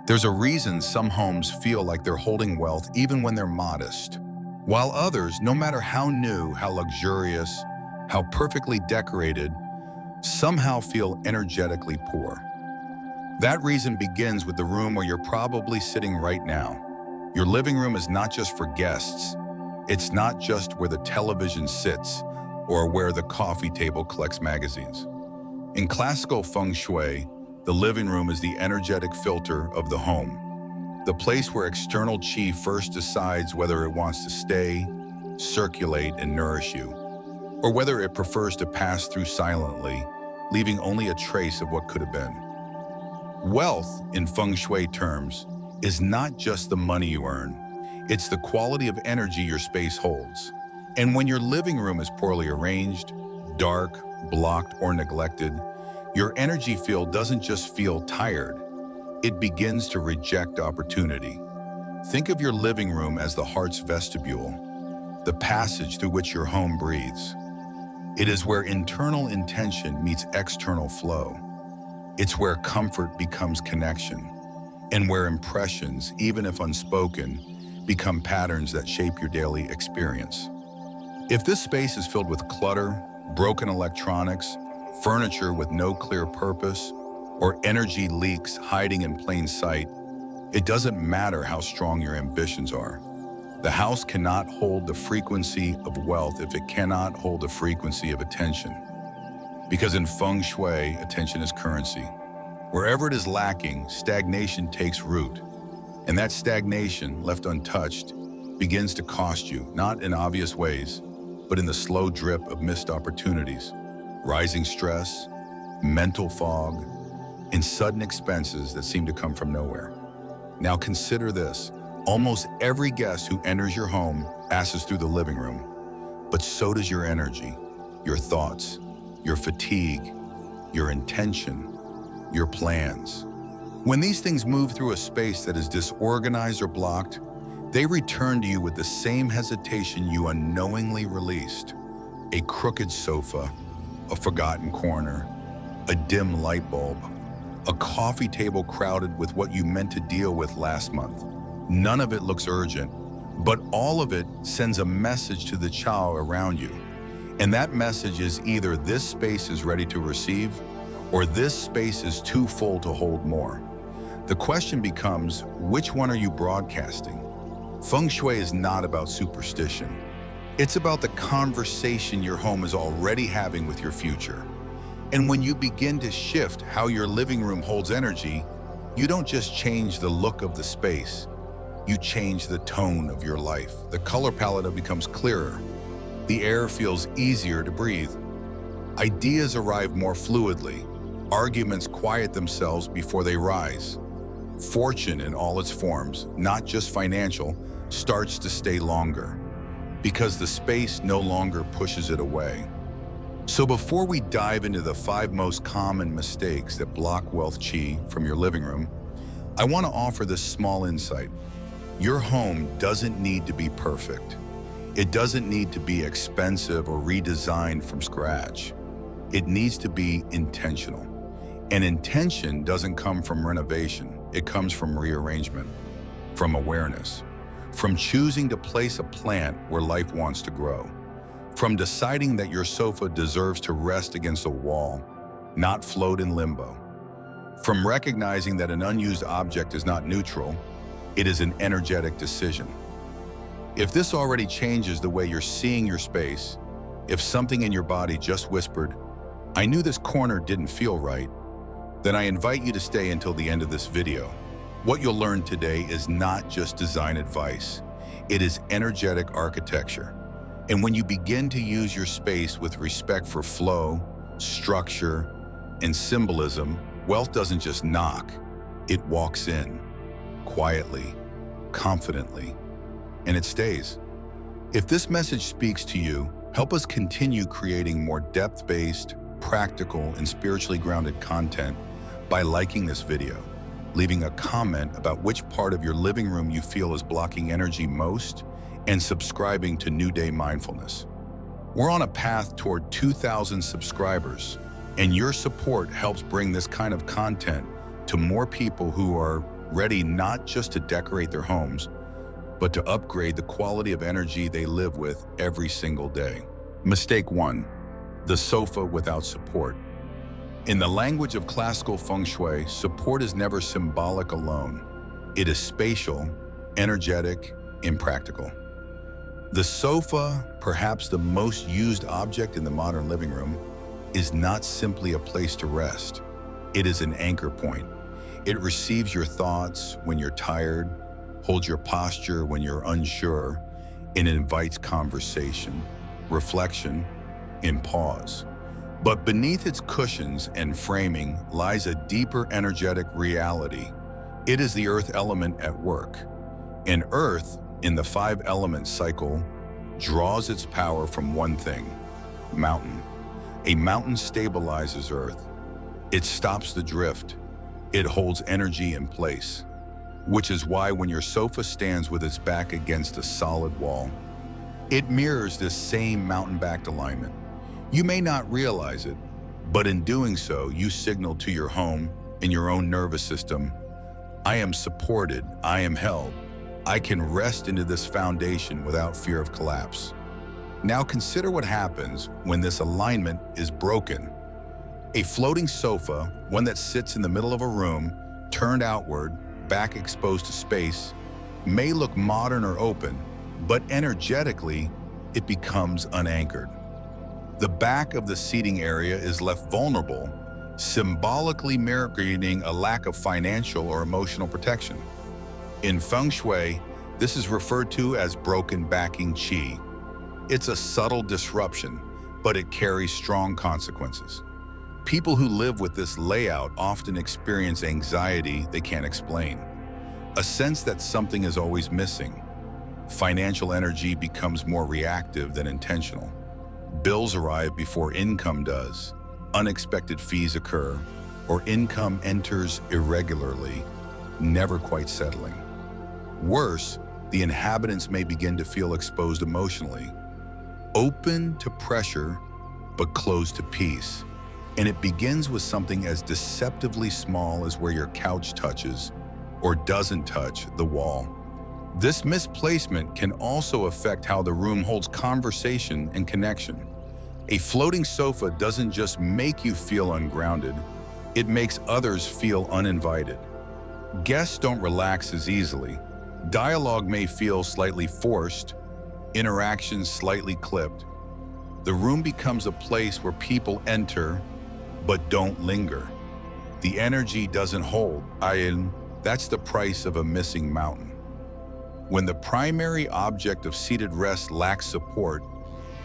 There's a reason some homes feel like they're holding wealth even when they're modest, while others, no matter how new, how luxurious, how perfectly decorated, somehow feel energetically poor. That reason begins with the room where you're probably sitting right now. Your living room is not just for guests. It's not just where the television sits or where the coffee table collects magazines. In classical Feng Shui, the living room is the energetic filter of the home, the place where external qi first decides whether it wants to stay, circulate, and nourish you, or whether it prefers to pass through silently, leaving only a trace of what could have been. Wealth, in Feng Shui terms, is not just the money you earn. It's the quality of energy your space holds. And when your living room is poorly arranged, dark, blocked, or neglected, your energy field doesn't just feel tired. It begins to reject opportunity. Think of your living room as the heart's vestibule, the passage through which your home breathes. It is where internal intention meets external flow. It's where comfort becomes connection, and where impressions, even if unspoken, become patterns that shape your daily experience. If this space is filled with clutter, broken electronics, furniture with no clear purpose, or energy leaks hiding in plain sight, it doesn't matter how strong your ambitions are. The house cannot hold the frequency of wealth if it cannot hold the frequency of attention. Because in Feng Shui, attention is currency. Wherever it is lacking, stagnation takes root. And that stagnation, left untouched, begins to cost you, not in obvious ways, but in the slow drip of missed opportunities, rising stress, mental fog, and sudden expenses that seem to come from nowhere. Now consider this. Almost every guest who enters your home passes through the living room, but so does your energy, your thoughts, your fatigue, your intention, your plans. When these things move through a space that is disorganized or blocked, they return to you with the same hesitation you unknowingly released. A crooked sofa, a forgotten corner, a dim light bulb, a coffee table crowded with what you meant to deal with last month. None of it looks urgent, but all of it sends a message to the child around you. And that message is either this space is ready to receive, or this space is too full to hold more. The question becomes, which one are you broadcasting? Feng Shui is not about superstition. It's about the conversation your home is already having with your future. And when you begin to shift how your living room holds energy, you don't just change the look of the space, you change the tone of your life. The color palette becomes clearer. The air feels easier to breathe. Ideas arrive more fluidly. Arguments quiet themselves before they rise. Fortune in all its forms, not just financial, starts to stay longer because the space no longer pushes it away. So before we dive into the 5 most common mistakes that block wealth chi from your living room, I want to offer this small insight. Your home doesn't need to be perfect. It doesn't need to be expensive or redesigned from scratch. It needs to be intentional. And intention doesn't come from renovation. It comes from rearrangement, from awareness, from choosing to place a plant where life wants to grow, from deciding that your sofa deserves to rest against a wall, not float in limbo, from recognizing that an unused object is not neutral, it is an energetic decision. If this already changes the way you're seeing your space, if something in your body just whispered, "I knew this corner didn't feel right," then I invite you to stay until the end of this video. What you'll learn today is not just design advice. It is energetic architecture. And when you begin to use your space with respect for flow, structure, and symbolism, wealth doesn't just knock, it walks in, quietly, confidently, and it stays. If this message speaks to you, help us continue creating more depth-based, practical, and spiritually grounded content by liking this video, leaving a comment about which part of your living room you feel is blocking energy most, and subscribing to New Day Mindfulness. We're on a path toward 2,000 subscribers, and your support helps bring this kind of content to more people who are ready not just to decorate their homes, but to upgrade the quality of energy they live with every single day. Mistake 1. The sofa without support. In the language of classical Feng Shui, support is never symbolic alone. It is spatial, energetic, impractical. The sofa, perhaps the most used object in the modern living room, is not simply a place to rest. It is an anchor point. It receives your thoughts when you're tired, holds your posture when you're unsure, and invites conversation, reflection, and pause. But beneath its cushions and framing lies a deeper energetic reality. It is the earth element at work. And earth, in the 5-element cycle, draws its power from one thing: mountain. A mountain stabilizes earth. It stops the drift. It holds energy in place. Which is why when your sofa stands with its back against a solid wall, it mirrors this same mountain-backed alignment. You may not realize it, but in doing so, you signal to your home and your own nervous system, I am supported, I am held. I can rest into this foundation without fear of collapse. Now consider what happens when this alignment is broken. A floating sofa, one that sits in the middle of a room, turned outward, back exposed to space, may look modern or open, but energetically, it becomes unanchored. The back of the seating area is left vulnerable, symbolically mirroring a lack of financial or emotional protection. In Feng Shui, this is referred to as broken backing qi. It's a subtle disruption, but it carries strong consequences. People who live with this layout often experience anxiety they can't explain, a sense that something is always missing. Financial energy becomes more reactive than intentional. Bills arrive before income does. Unexpected fees occur, or income enters irregularly, never quite settling. Worse, the inhabitants may begin to feel exposed emotionally, open to pressure, but closed to peace. And it begins with something as deceptively small as where your couch touches or doesn't touch the wall. This misplacement can also affect how the room holds conversation and connection. A floating sofa doesn't just make you feel ungrounded, it makes others feel uninvited. Guests don't relax as easily. Dialogue may feel slightly forced, interactions slightly clipped. The room becomes a place where people enter but don't linger. The energy doesn't hold. That's the price of a missing mountain. When the primary object of seated rest lacks support,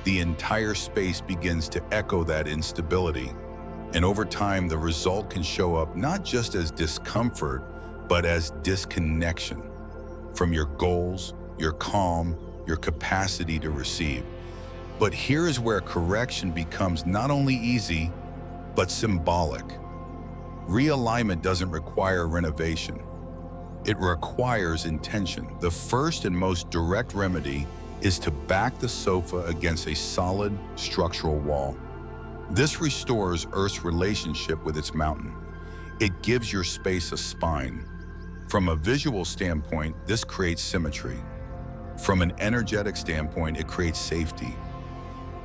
the entire space begins to echo that instability. And over time, the result can show up not just as discomfort, but as disconnection from your goals, your calm, your capacity to receive. But here is where correction becomes not only easy, but symbolic. Realignment doesn't require renovation. It requires intention. The first and most direct remedy is to back the sofa against a solid structural wall. This restores Earth's relationship with its mountain. It gives your space a spine. From a visual standpoint, this creates symmetry. From an energetic standpoint, it creates safety.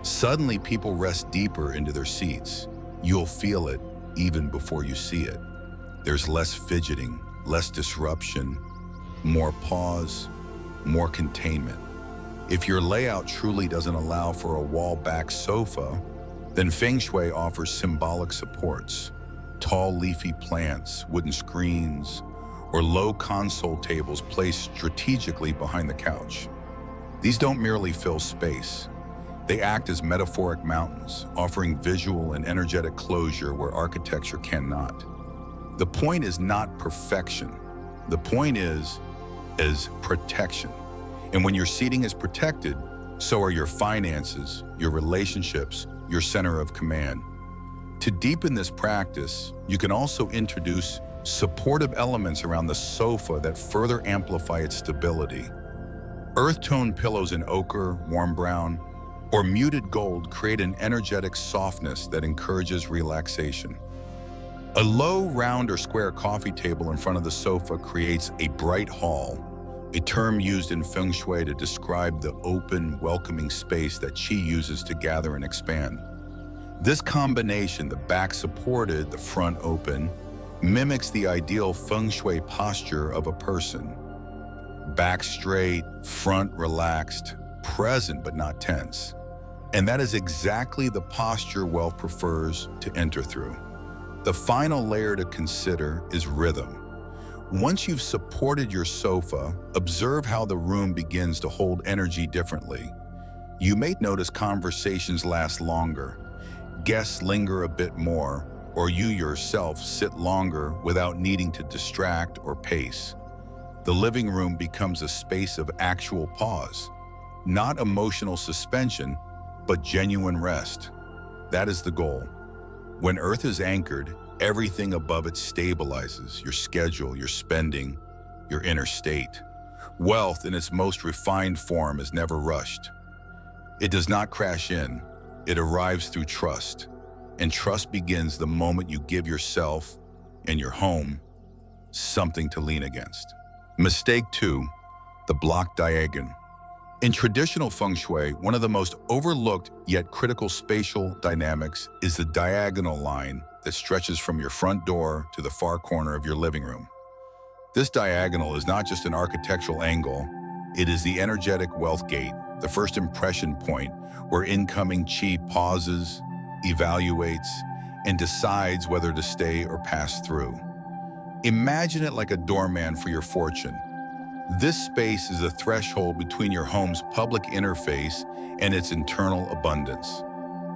Suddenly, people rest deeper into their seats. You'll feel it even before you see it. There's less fidgeting, less disruption, more pause, more containment. If your layout truly doesn't allow for a wall-back sofa, then Feng Shui offers symbolic supports: tall leafy plants, wooden screens, or low console tables placed strategically behind the couch. These don't merely fill space. They act as metaphoric mountains, offering visual and energetic closure where architecture cannot. The point is not perfection. The point is protection. And when your seating is protected, so are your finances, your relationships, your center of command. To deepen this practice, you can also introduce supportive elements around the sofa that further amplify its stability. Earth-tone pillows in ochre, warm brown, or muted gold create an energetic softness that encourages relaxation. A low, round, or square coffee table in front of the sofa creates a bright hall, a term used in Feng Shui to describe the open, welcoming space that Qi uses to gather and expand. This combination, the back supported, the front open, mimics the ideal Feng Shui posture of a person. Back straight, front relaxed, present but not tense. And that is exactly the posture wealth prefers to enter through. The final layer to consider is rhythm. Once you've supported your sofa, observe how the room begins to hold energy differently. You may notice conversations last longer, guests linger a bit more, or you yourself sit longer without needing to distract or pace. The living room becomes a space of actual pause, not emotional suspension, but genuine rest. That is the goal. When Earth is anchored, everything above it stabilizes: your schedule, your spending, your inner state. Wealth in its most refined form is never rushed. It does not crash in. It arrives through trust. And trust begins the moment you give yourself and your home something to lean against. Mistake 2, the block diagonal. In traditional Feng Shui, one of the most overlooked yet critical spatial dynamics is the diagonal line that stretches from your front door to the far corner of your living room. This diagonal is not just an architectural angle, it is the energetic wealth gate, the first impression point where incoming Qi pauses, evaluates, and decides whether to stay or pass through. Imagine it like a doorman for your fortune. This space is a threshold between your home's public interface and its internal abundance.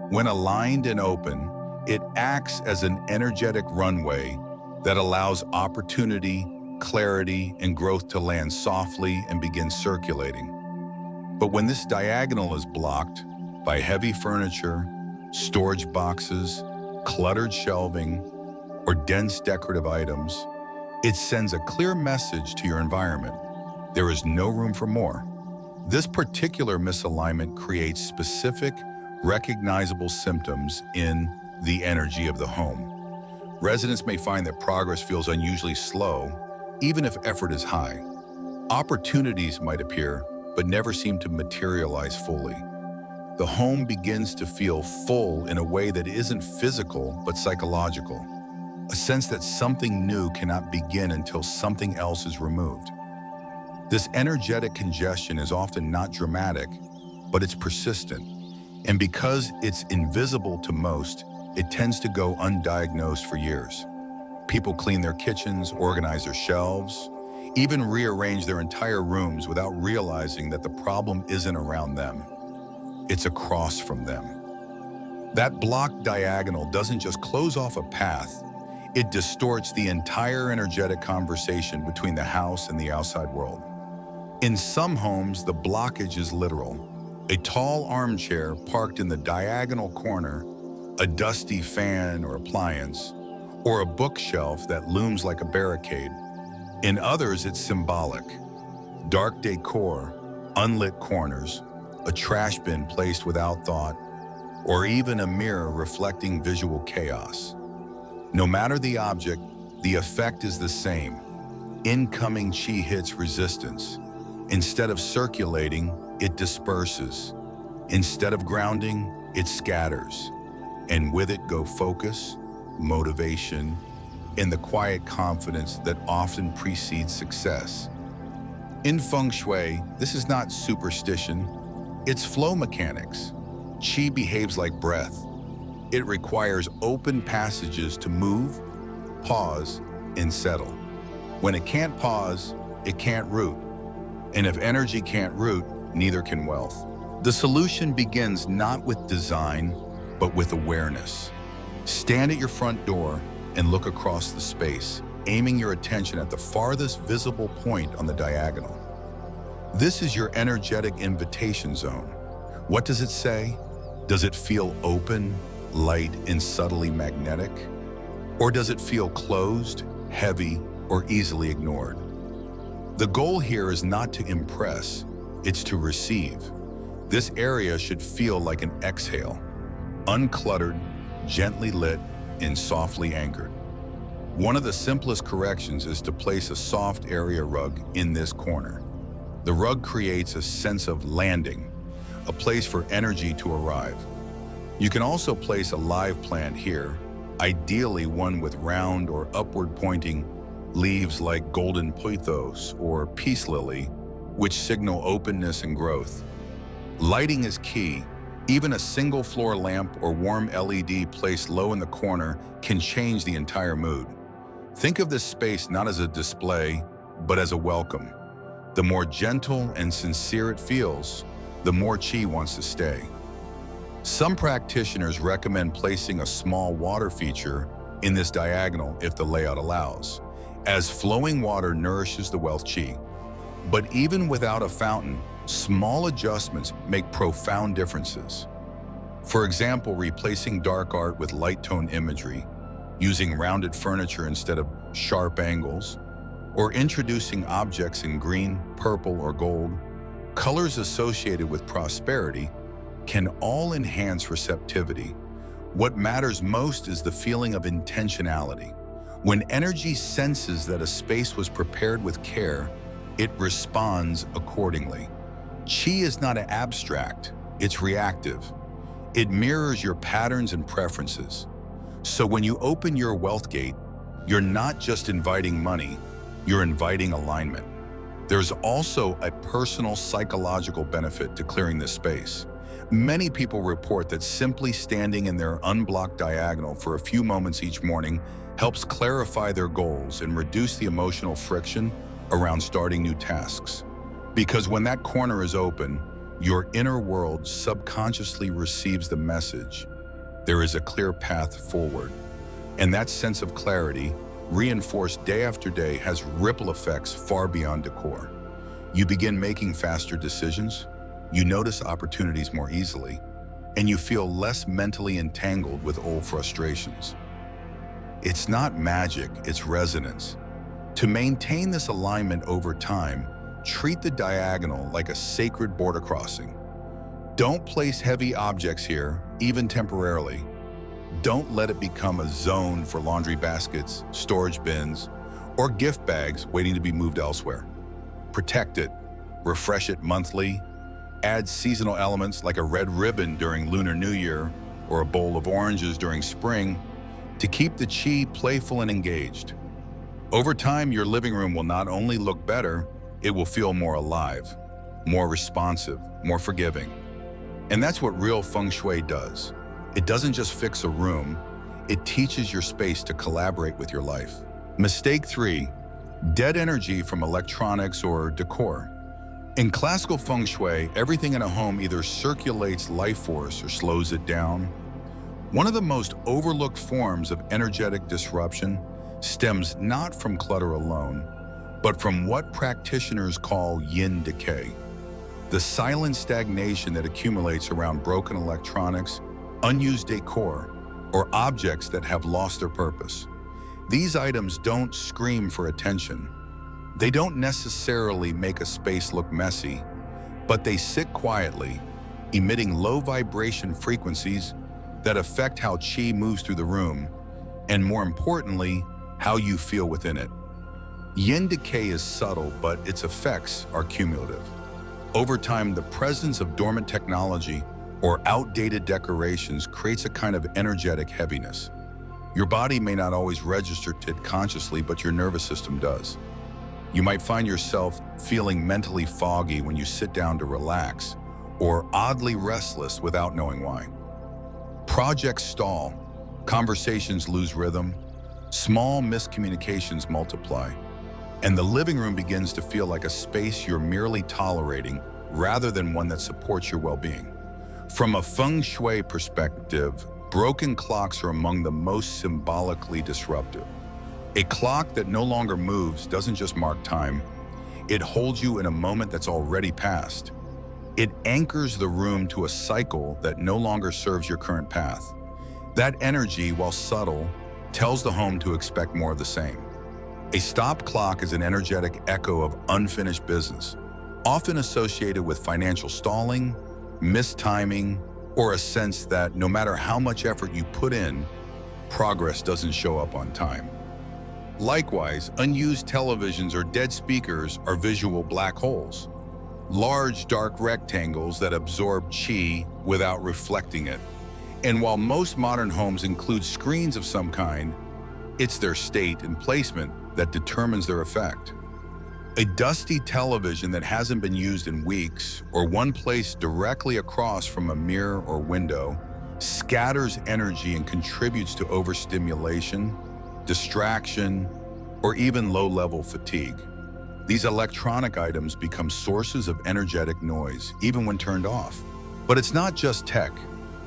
When aligned and open, it acts as an energetic runway that allows opportunity, clarity, and growth to land softly and begin circulating. But when this diagonal is blocked by heavy furniture, storage boxes, cluttered shelving, or dense decorative items, it sends a clear message to your environment. There is no room for more. This particular misalignment creates specific, recognizable symptoms in the energy of the home. Residents may find that progress feels unusually slow, even if effort is high. Opportunities might appear, but never seem to materialize fully. The home begins to feel full in a way that isn't physical, but psychological. A sense that something new cannot begin until something else is removed. This energetic congestion is often not dramatic, but it's persistent. And because it's invisible to most, it tends to go undiagnosed for years. People clean their kitchens, organize their shelves, even rearrange their entire rooms without realizing that the problem isn't around them. It's across from them. That blocked diagonal doesn't just close off a path, it distorts the entire energetic conversation between the house and the outside world. In some homes, the blockage is literal. A tall armchair parked in the diagonal corner, a dusty fan or appliance, or a bookshelf that looms like a barricade. In others, it's symbolic. Dark decor, unlit corners, a trash bin placed without thought, or even a mirror reflecting visual chaos. No matter the object, the effect is the same. Incoming Qi hits resistance. Instead of circulating, it disperses. Instead of grounding, it scatters. And with it go focus, motivation, and the quiet confidence that often precedes success. In Feng Shui, this is not superstition, it's flow mechanics. Qi behaves like breath. It requires open passages to move, pause, and settle. When it can't pause, it can't root. And if energy can't root, neither can wealth. The solution begins not with design, but with awareness. Stand at your front door and look across the space, aiming your attention at the farthest visible point on the diagonal. This is your energetic invitation zone. What does it say? Does it feel open, light, and subtly magnetic? Or does it feel closed, heavy, or easily ignored? The goal here is not to impress, it's to receive. This area should feel like an exhale, uncluttered, gently lit, and softly anchored. One of the simplest corrections is to place a soft area rug in this corner. The rug creates a sense of landing, a place for energy to arrive. You can also place a live plant here, ideally one with round or upward-pointing leaves like golden pothos or peace lily, which signal openness and growth. Lighting is key. Even a single floor lamp or warm LED placed low in the corner can change the entire mood. Think of this space not as a display, but as a welcome. The more gentle and sincere it feels, the more qi wants to stay. Some practitioners recommend placing a small water feature in this diagonal if the layout allows, as flowing water nourishes the wealth qi. But even without a fountain, small adjustments make profound differences. For example, replacing dark art with light-tone imagery, using rounded furniture instead of sharp angles, or introducing objects in green, purple, or gold, colors associated with prosperity, can all enhance receptivity. What matters most is the feeling of intentionality. When energy senses that a space was prepared with care, it responds accordingly. Qi is not abstract, it's reactive. It mirrors your patterns and preferences. So when you open your wealth gate, you're not just inviting money, you're inviting alignment. There's also a personal psychological benefit to clearing this space. Many people report that simply standing in their unblocked diagonal for a few moments each morning helps clarify their goals and reduce the emotional friction around starting new tasks. Because when that corner is open, your inner world subconsciously receives the message. There is a clear path forward. And that sense of clarity, reinforced day after day, has ripple effects far beyond decor. You begin making faster decisions, you notice opportunities more easily, and you feel less mentally entangled with old frustrations. It's not magic, it's resonance. To maintain this alignment over time, treat the diagonal like a sacred border crossing. Don't place heavy objects here, even temporarily. Don't let it become a zone for laundry baskets, storage bins, or gift bags waiting to be moved elsewhere. Protect it, refresh it monthly, add seasonal elements like a red ribbon during Lunar New Year or a bowl of oranges during spring to keep the qi playful and engaged. Over time, your living room will not only look better, it will feel more alive, more responsive, more forgiving. And that's what real Feng Shui does. It doesn't just fix a room, it teaches your space to collaborate with your life. Mistake 3, dead energy from electronics or decor. In classical Feng Shui, everything in a home either circulates life force or slows it down. One of the most overlooked forms of energetic disruption stems not from clutter alone, but from what practitioners call yin decay. The silent stagnation that accumulates around broken electronics, unused decor, or objects that have lost their purpose. These items don't scream for attention. They don't necessarily make a space look messy, but they sit quietly, emitting low vibration frequencies that affect how qi moves through the room, and more importantly, how you feel within it. Yin decay is subtle, but its effects are cumulative. Over time, the presence of dormant technology or outdated decorations creates a kind of energetic heaviness. Your body may not always register it consciously, but your nervous system does. You might find yourself feeling mentally foggy when you sit down to relax, or oddly restless without knowing why. Projects stall, conversations lose rhythm, small miscommunications multiply, and the living room begins to feel like a space you're merely tolerating rather than one that supports your well-being. From a Feng Shui perspective, broken clocks are among the most symbolically disruptive. A clock that no longer moves doesn't just mark time, it holds you in a moment that's already passed. It anchors the room to a cycle that no longer serves your current path. That energy, while subtle, tells the home to expect more of the same. A stopped clock is an energetic echo of unfinished business, often associated with financial stalling, mistiming, or a sense that no matter how much effort you put in, progress doesn't show up on time. Likewise, unused televisions or dead speakers are visual black holes, large dark rectangles that absorb qi without reflecting it. And while most modern homes include screens of some kind, it's their state and placement that determines their effect. A dusty television that hasn't been used in weeks, or one placed directly across from a mirror or window, scatters energy and contributes to overstimulation, distraction, or even low-level fatigue. These electronic items become sources of energetic noise, even when turned off. But it's not just tech.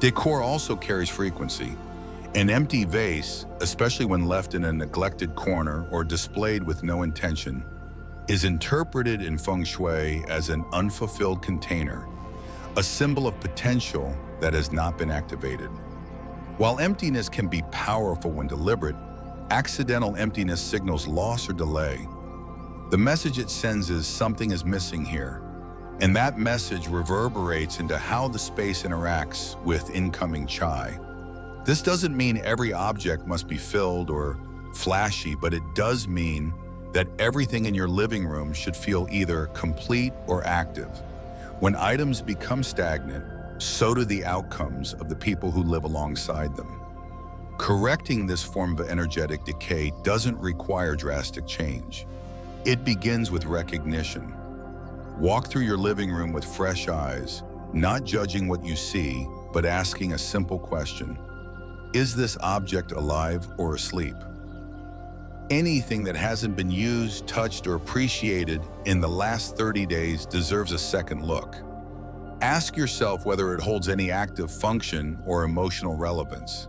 Decor also carries frequency. An empty vase, especially when left in a neglected corner or displayed with no intention, is interpreted in Feng Shui as an unfulfilled container, a symbol of potential that has not been activated. While emptiness can be powerful when deliberate, accidental emptiness signals loss or delay. The message it sends is something is missing here, and that message reverberates into how the space interacts with incoming chai. This doesn't mean every object must be filled or flashy, but it does mean that everything in your living room should feel either complete or active. When items become stagnant, so do the outcomes of the people who live alongside them. Correcting this form of energetic decay doesn't require drastic change. It begins with recognition. Walk through your living room with fresh eyes, not judging what you see, but asking a simple question. Is this object alive or asleep? Anything that hasn't been used, touched, or appreciated in the last 30 days deserves a second look. Ask yourself whether it holds any active function or emotional relevance.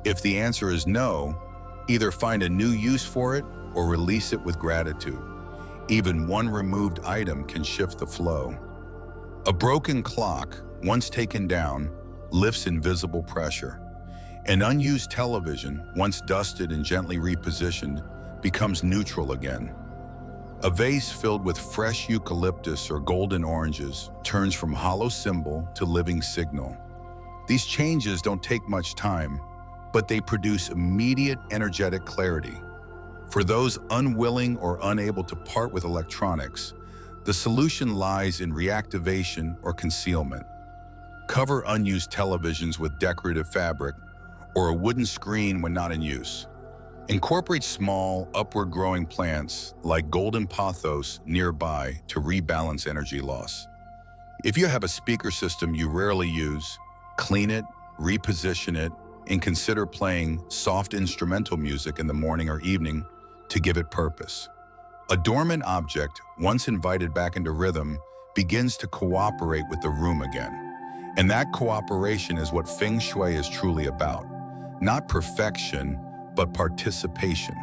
If the answer is no, either find a new use for it or release it with gratitude. Even one removed item can shift the flow. A broken clock, once taken down, lifts invisible pressure. An unused television, once dusted and gently repositioned, becomes neutral again. A vase filled with fresh eucalyptus or golden oranges turns from hollow symbol to living signal. These changes don't take much time, but they produce immediate energetic clarity. For those unwilling or unable to part with electronics, the solution lies in reactivation or concealment. Cover unused televisions with decorative fabric or a wooden screen when not in use. Incorporate small, upward-growing plants like golden pothos nearby to rebalance energy loss. If you have a speaker system you rarely use, clean it, reposition it, and consider playing soft instrumental music in the morning or evening to give it purpose. A dormant object, once invited back into rhythm, begins to cooperate with the room again. And that cooperation is what Feng Shui is truly about. Not perfection, but participation.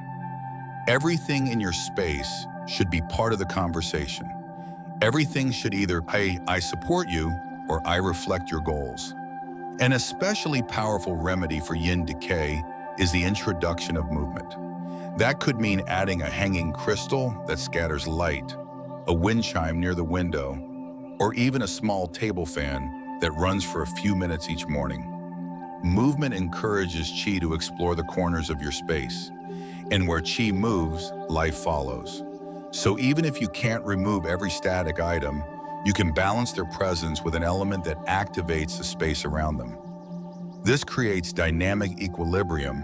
Everything in your space should be part of the conversation. Everything should either say, I support you, or I reflect your goals. An especially powerful remedy for yin decay is the introduction of movement. That could mean adding a hanging crystal that scatters light, a wind chime near the window, or even a small table fan that runs for a few minutes each morning. Movement encourages qi to explore the corners of your space, and where qi moves, life follows. So even if you can't remove every static item, you can balance their presence with an element that activates the space around them. This creates dynamic equilibrium,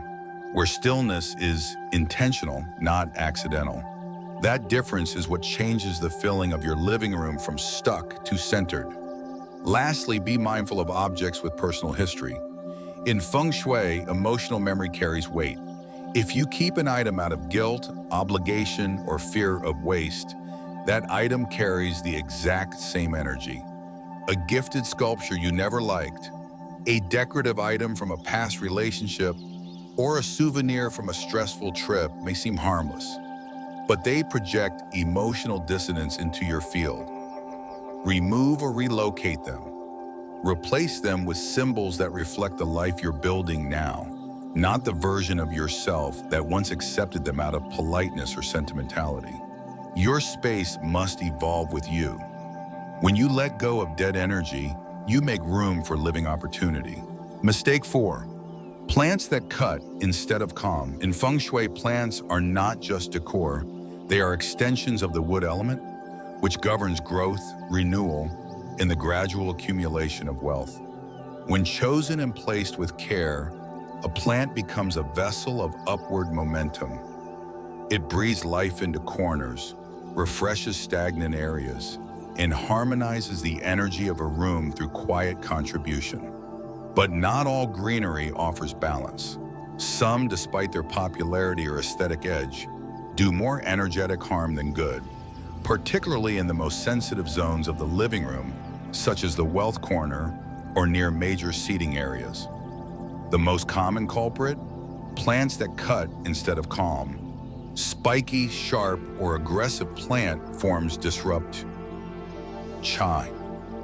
where stillness is intentional, not accidental. That difference is what changes the feeling of your living room from stuck to centered. Lastly, be mindful of objects with personal history. In Feng Shui, emotional memory carries weight. If you keep an item out of guilt, obligation, or fear of waste, that item carries the exact same energy. A gifted sculpture you never liked, a decorative item from a past relationship, or a souvenir from a stressful trip may seem harmless, but they project emotional dissonance into your field. Remove or relocate them. Replace them with symbols that reflect the life you're building now, not the version of yourself that once accepted them out of politeness or sentimentality. Your space must evolve with you. When you let go of dead energy, you make room for living opportunity. Mistake 4. Plants that cut instead of calm. In Feng Shui, plants are not just decor, they are extensions of the wood element, which governs growth, renewal, and the gradual accumulation of wealth. When chosen and placed with care, a plant becomes a vessel of upward momentum. It breathes life into corners, refreshes stagnant areas, and harmonizes the energy of a room through quiet contribution. But not all greenery offers balance. Some, despite their popularity or aesthetic edge, do more energetic harm than good, particularly in the most sensitive zones of the living room, such as the wealth corner or near major seating areas. The most common culprit? Plants that cut instead of calm. Spiky, sharp, or aggressive plant forms disrupt chai.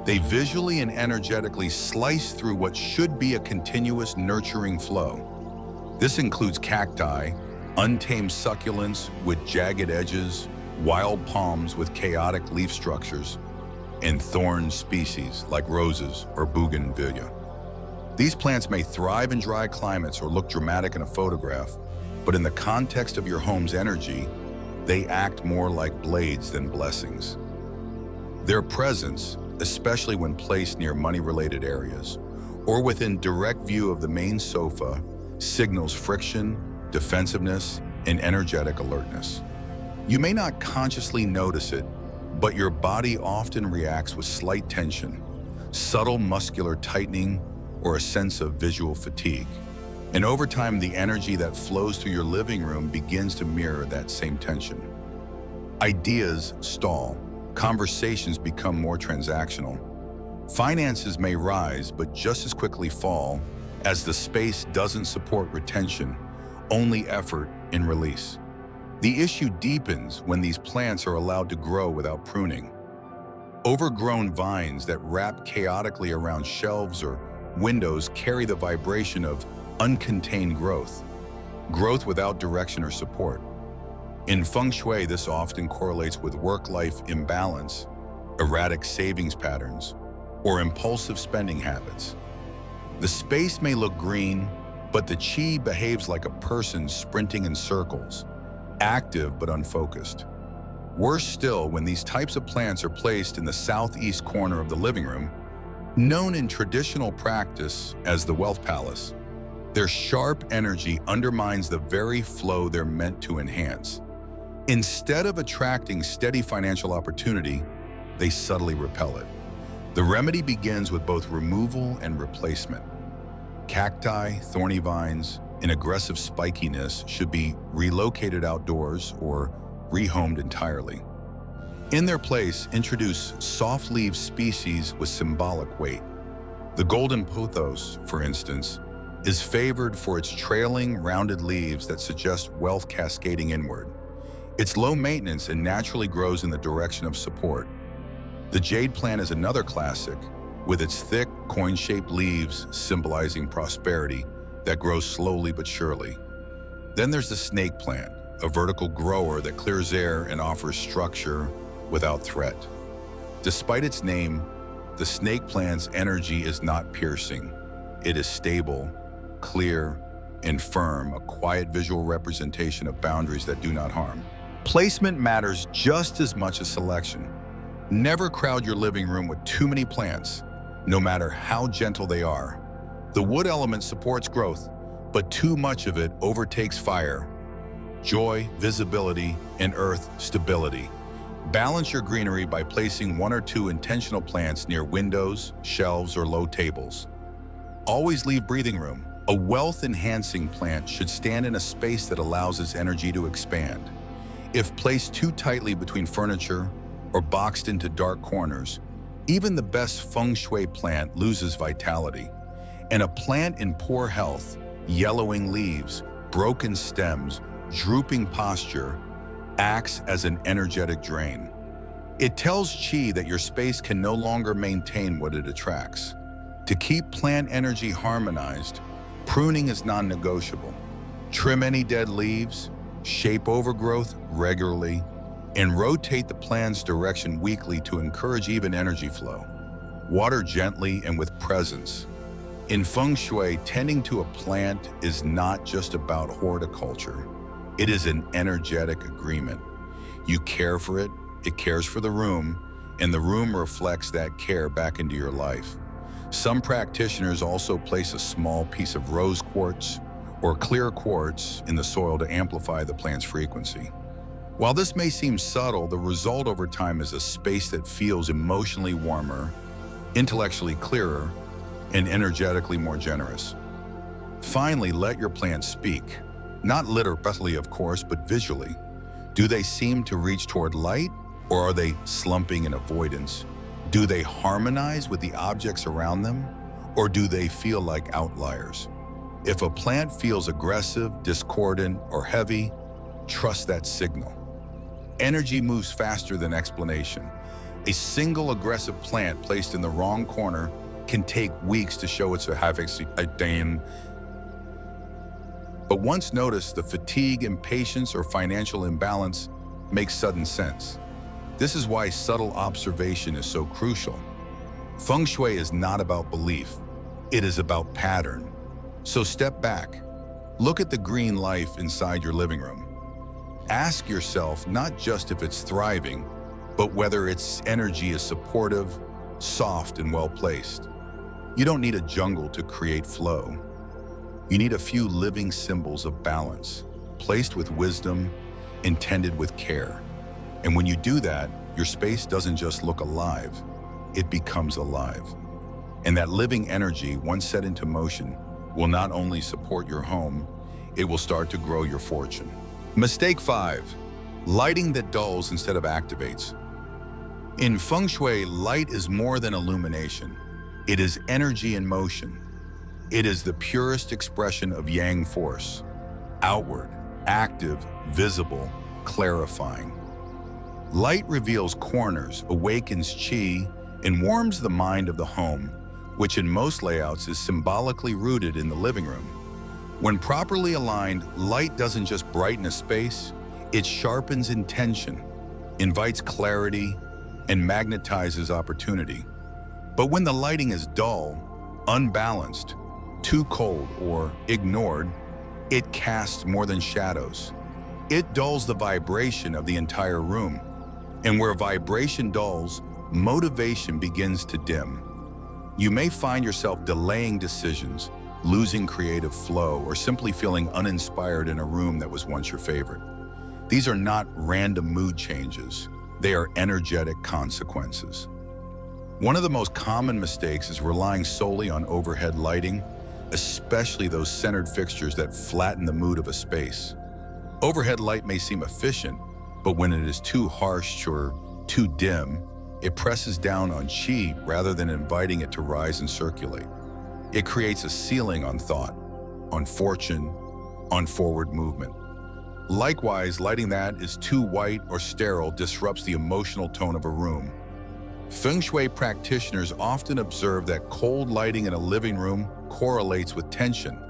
They visually and energetically slice through what should be a continuous nurturing flow. This includes cacti, untamed succulents with jagged edges, wild palms with chaotic leaf structures, and thorn species like roses or bougainvillea. These plants may thrive in dry climates or look dramatic in a photograph, but in the context of your home's energy, they act more like blades than blessings. Their presence, especially when placed near money-related areas or within direct view of the main sofa, signals friction, defensiveness, and energetic alertness. You may not consciously notice it, but your body often reacts with slight tension, subtle muscular tightening, or a sense of visual fatigue. And over time, the energy that flows through your living room begins to mirror that same tension. Ideas stall. Conversations become more transactional. Finances may rise, but just as quickly fall, as the space doesn't support retention, only effort and release. The issue deepens when these plants are allowed to grow without pruning. Overgrown vines that wrap chaotically around shelves or windows carry the vibration of uncontained growth without direction or support. In Feng Shui, this often correlates with work-life imbalance, erratic savings patterns, or impulsive spending habits. The space may look green, but the qi behaves like a person sprinting in circles, active but unfocused. Worse still, when these types of plants are placed in the southeast corner of the living room, known in traditional practice as the wealth palace, their sharp energy undermines the very flow they're meant to enhance. Instead of attracting steady financial opportunity, they subtly repel it. The remedy begins with both removal and replacement. Cacti, thorny vines, and aggressive spikiness should be relocated outdoors or rehomed entirely. In their place, introduce soft-leaved species with symbolic weight. The golden pothos, for instance, is favored for its trailing, rounded leaves that suggest wealth cascading inward. It's low maintenance and naturally grows in the direction of support. The jade plant is another classic, with its thick, coin-shaped leaves symbolizing prosperity that grows slowly but surely. Then there's the snake plant, a vertical grower that clears air and offers structure without threat. Despite its name, the snake plant's energy is not piercing. It is stable, clear, and firm, a quiet visual representation of boundaries that do not harm. Placement matters just as much as selection. Never crowd your living room with too many plants, no matter how gentle they are. The wood element supports growth, but too much of it overtakes fire, joy, visibility, and earth stability. Balance your greenery by placing 1 or 2 intentional plants near windows, shelves, or low tables. Always leave breathing room. A wealth-enhancing plant should stand in a space that allows its energy to expand. If placed too tightly between furniture or boxed into dark corners, even the best Feng Shui plant loses vitality. And a plant in poor health, yellowing leaves, broken stems, drooping posture, acts as an energetic drain. It tells qi that your space can no longer maintain what it attracts. To keep plant energy harmonized, pruning is non-negotiable. Trim any dead leaves, shape overgrowth regularly, and rotate the plant's direction weekly to encourage even energy flow. Water gently and with presence. In Feng Shui, tending to a plant is not just about horticulture. It is an energetic agreement. You care for it, it cares for the room, and the room reflects that care back into your life. Some practitioners also place a small piece of rose quartz or clear quartz in the soil to amplify the plant's frequency. While this may seem subtle, the result over time is a space that feels emotionally warmer, intellectually clearer, and energetically more generous. Finally, let your plants speak. Not literally, of course, but visually. Do they seem to reach toward light, or are they slumping in avoidance? Do they harmonize with the objects around them, or do they feel like outliers? If a plant feels aggressive, discordant, or heavy, trust that signal. Energy moves faster than explanation. A single aggressive plant placed in the wrong corner can take weeks to show its efficacy. But once noticed, the fatigue, impatience, or financial imbalance makes sudden sense. This is why subtle observation is so crucial. Feng Shui is not about belief. It is about pattern. So step back. Look at the green life inside your living room. Ask yourself not just if it's thriving, but whether its energy is supportive, soft, and well-placed. You don't need a jungle to create flow. You need a few living symbols of balance, placed with wisdom, intended with care. And when you do that, your space doesn't just look alive, it becomes alive. And that living energy, once set into motion, will not only support your home, it will start to grow your fortune. Mistake 5, lighting that dulls instead of activates. In Feng Shui, light is more than illumination. It is energy in motion. It is the purest expression of yang force, outward, active, visible, clarifying. Light reveals corners, awakens qi, and warms the mind of the home, which in most layouts is symbolically rooted in the living room. When properly aligned, light doesn't just brighten a space, it sharpens intention, invites clarity, and magnetizes opportunity. But when the lighting is dull, unbalanced, too cold, or ignored, it casts more than shadows. It dulls the vibration of the entire room. And where vibration dulls, motivation begins to dim. You may find yourself delaying decisions, losing creative flow, or simply feeling uninspired in a room that was once your favorite. These are not random mood changes. They are energetic consequences. One of the most common mistakes is relying solely on overhead lighting, especially those centered fixtures that flatten the mood of a space. Overhead light may seem efficient, but when it is too harsh or too dim, it presses down on qi rather than inviting it to rise and circulate. It creates a ceiling on thought, on fortune, on forward movement. Likewise, lighting that is too white or sterile disrupts the emotional tone of a room. Feng Shui practitioners often observe that cold lighting in a living room correlates with tension,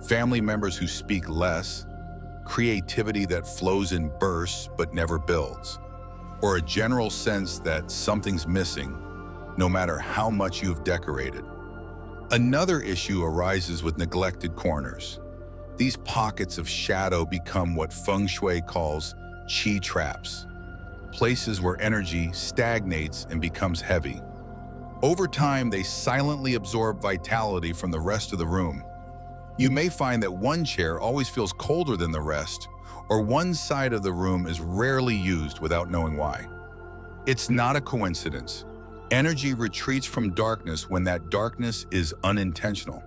family members who speak less, creativity that flows in bursts but never builds, or a general sense that something's missing, no matter how much you've decorated. Another issue arises with neglected corners. These pockets of shadow become what Feng Shui calls qi traps, places where energy stagnates and becomes heavy. Over time, they silently absorb vitality from the rest of the room. You may find that one chair always feels colder than the rest, or one side of the room is rarely used without knowing why. It's not a coincidence. Energy retreats from darkness when that darkness is unintentional.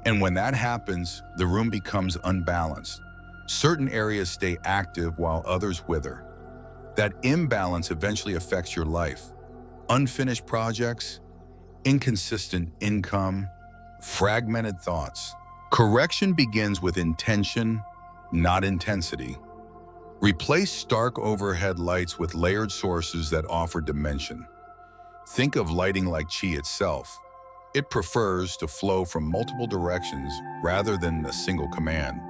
And when that happens, the room becomes unbalanced. Certain areas stay active while others wither. That imbalance eventually affects your life. Unfinished projects, inconsistent income, fragmented thoughts. Correction begins with intention, not intensity. Replace stark overhead lights with layered sources that offer dimension. Think of lighting like qi itself. It prefers to flow from multiple directions rather than a single command.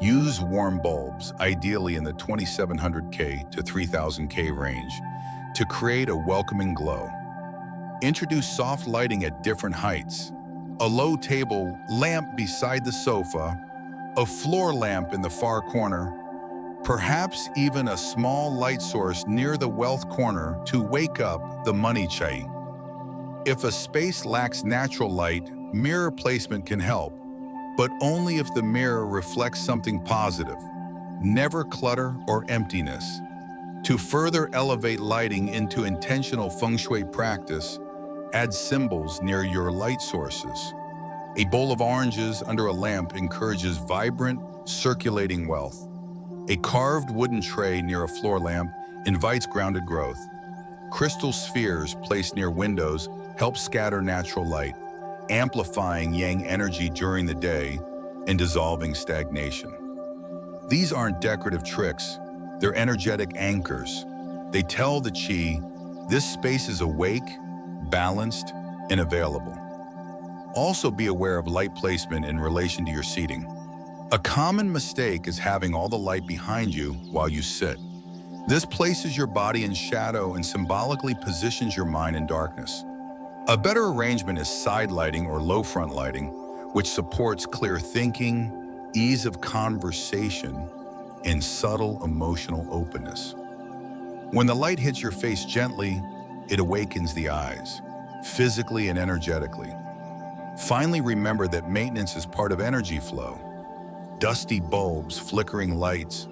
Use warm bulbs, ideally in the 2700K to 3000K range, to create a welcoming glow. Introduce soft lighting at different heights, a low table lamp beside the sofa, a floor lamp in the far corner, perhaps even a small light source near the wealth corner to wake up the money chai. If a space lacks natural light, mirror placement can help, but only if the mirror reflects something positive, never clutter or emptiness. To further elevate lighting into intentional Feng Shui practice, add symbols near your light sources. A bowl of oranges under a lamp encourages vibrant, circulating wealth. A carved wooden tray near a floor lamp invites grounded growth. Crystal spheres placed near windows help scatter natural light, amplifying yang energy during the day and dissolving stagnation. These aren't decorative tricks, they're energetic anchors. They tell the qi, this space is awake, balanced, and available. Also be aware of light placement in relation to your seating. A common mistake is having all the light behind you while you sit. This places your body in shadow and symbolically positions your mind in darkness. A better arrangement is side lighting or low front lighting, which supports clear thinking, ease of conversation, and subtle emotional openness. When the light hits your face gently, it awakens the eyes, physically and energetically. Finally, remember that maintenance is part of energy flow. Dusty bulbs, flickering lights,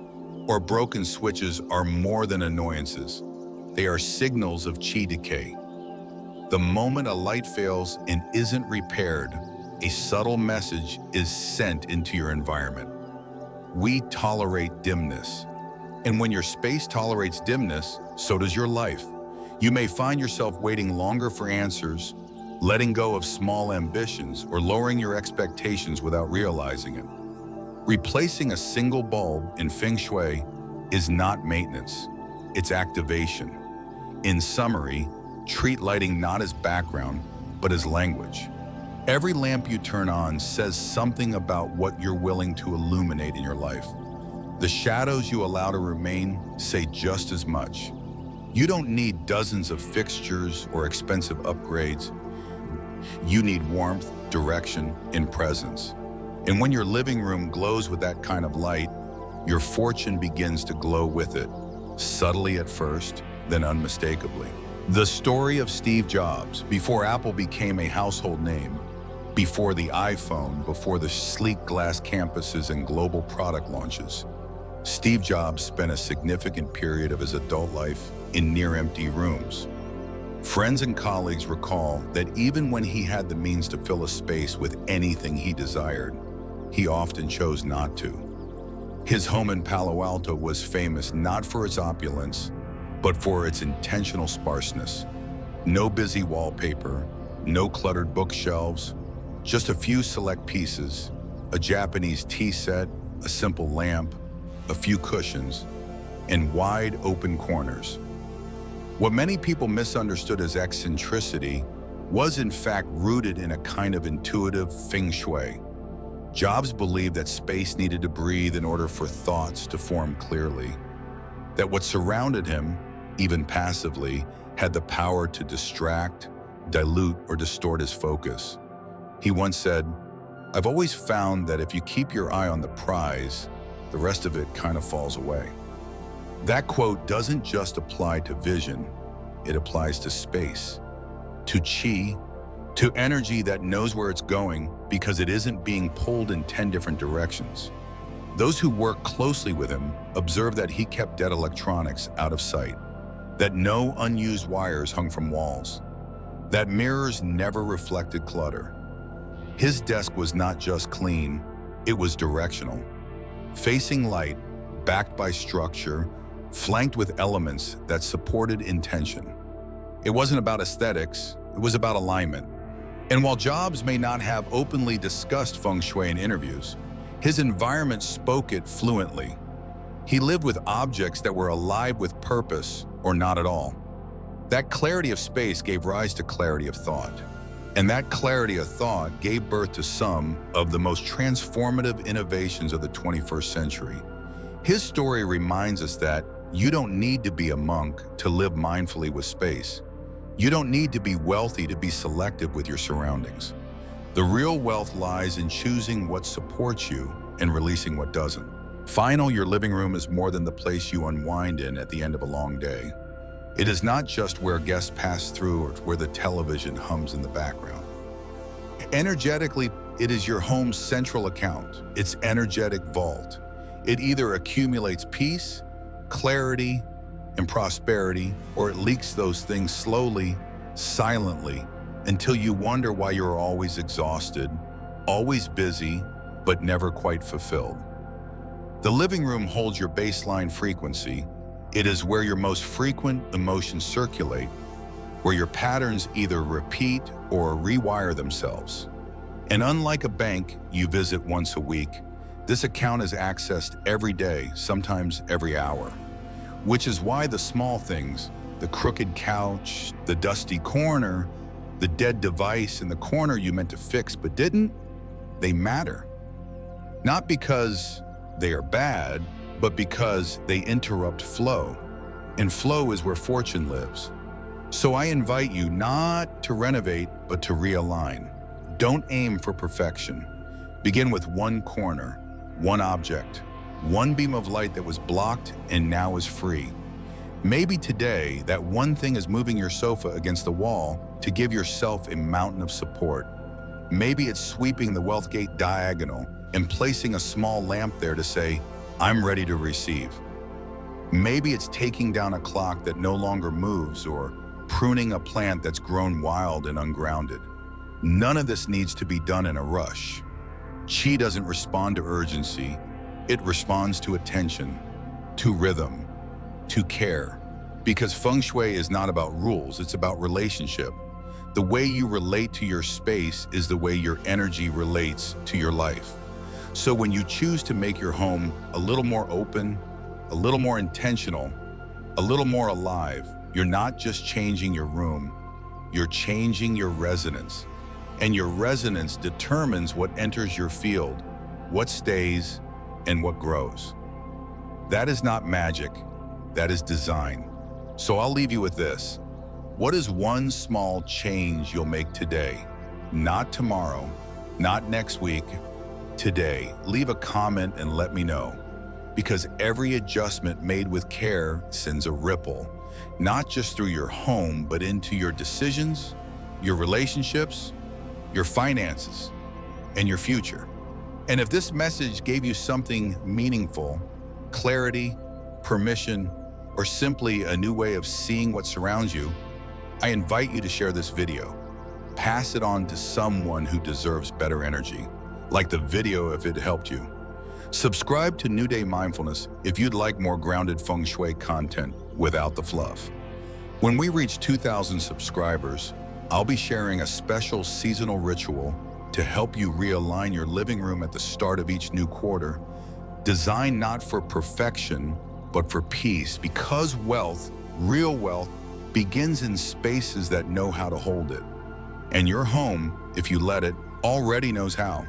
or broken switches are more than annoyances. They are signals of qi decay. The moment a light fails and isn't repaired, a subtle message is sent into your environment. We tolerate dimness. And when your space tolerates dimness, so does your life. You may find yourself waiting longer for answers, letting go of small ambitions, or lowering your expectations without realizing it. Replacing a single bulb in Feng Shui is not maintenance, it's activation. In summary, treat lighting not as background, but as language. Every lamp you turn on says something about what you're willing to illuminate in your life. The shadows you allow to remain say just as much. You don't need dozens of fixtures or expensive upgrades. You need warmth, direction, and presence. And when your living room glows with that kind of light, your fortune begins to glow with it, subtly at first, then unmistakably. The story of Steve Jobs, before Apple became a household name, before the iPhone, before the sleek glass campuses and global product launches. Steve Jobs spent a significant period of his adult life in near-empty rooms. Friends and colleagues recall that even when he had the means to fill a space with anything he desired, he often chose not to. His home in Palo Alto was famous not for its opulence, but for its intentional sparseness. No busy wallpaper, no cluttered bookshelves, just a few select pieces, a Japanese tea set, a simple lamp, a few cushions, and wide open corners. What many people misunderstood as eccentricity was in fact rooted in a kind of intuitive Feng Shui. Jobs believed that space needed to breathe in order for thoughts to form clearly, that what surrounded him, even passively, had the power to distract, dilute, or distort his focus. He once said, "I've always found that if you keep your eye on the prize, the rest of it kind of falls away." That quote doesn't just apply to vision, it applies to space, to qi, to energy that knows where it's going because it isn't being pulled in 10 different directions. Those who worked closely with him observed that he kept dead electronics out of sight, that no unused wires hung from walls, that mirrors never reflected clutter. His desk was not just clean, it was directional. Facing light, backed by structure, flanked with elements that supported intention. It wasn't about aesthetics, it was about alignment. And while Jobs may not have openly discussed Feng Shui in interviews, his environment spoke it fluently. He lived with objects that were alive with purpose or not at all. That clarity of space gave rise to clarity of thought. And that clarity of thought gave birth to some of the most transformative innovations of the 21st century. His story reminds us that you don't need to be a monk to live mindfully with space. You don't need to be wealthy to be selective with your surroundings. The real wealth lies in choosing what supports you and releasing what doesn't. Finally, your living room is more than the place you unwind in at the end of a long day. It is not just where guests pass through or where the television hums in the background. Energetically, it is your home's central account, its energetic vault. It either accumulates peace, clarity, and prosperity, or it leaks those things slowly, silently, until you wonder why you're always exhausted, always busy, but never quite fulfilled. The living room holds your baseline frequency. It is where your most frequent emotions circulate, where your patterns either repeat or rewire themselves. And unlike a bank you visit once a week, this account is accessed every day, sometimes every hour. Which is why the small things, the crooked couch, the dusty corner, the dead device in the corner you meant to fix but didn't, they matter. Not because they are bad, but because they interrupt flow. And flow is where fortune lives. So I invite you not to renovate, but to realign. Don't aim for perfection. Begin with one corner, one object, one beam of light that was blocked and now is free. Maybe today, that one thing is moving your sofa against the wall to give yourself a mountain of support. Maybe it's sweeping the wealth gate diagonal and placing a small lamp there to say, I'm ready to receive. Maybe it's taking down a clock that no longer moves or pruning a plant that's grown wild and ungrounded. None of this needs to be done in a rush. Qi doesn't respond to urgency. It responds to attention, to rhythm, to care. Because Feng Shui is not about rules, it's about relationship. The way you relate to your space is the way your energy relates to your life. So when you choose to make your home a little more open, a little more intentional, a little more alive, you're not just changing your room, you're changing your resonance. And your resonance determines what enters your field, what stays, and what grows. That is not magic, that is design. So I'll leave you with this. What is one small change you'll make today? Not tomorrow, not next week, today. Leave a comment and let me know. Because every adjustment made with care sends a ripple, not just through your home, but into your decisions, your relationships, your finances, and your future. And if this message gave you something meaningful, clarity, permission, or simply a new way of seeing what surrounds you, I invite you to share this video. Pass it on to someone who deserves better energy. Like the video if it helped you. Subscribe to New Day Mindfulness if you'd like more grounded Feng Shui content without the fluff. When we reach 2,000 subscribers, I'll be sharing a special seasonal ritual to help you realign your living room at the start of each new quarter, designed not for perfection, but for peace, because wealth, real wealth, begins in spaces that know how to hold it. And your home, if you let it, already knows how.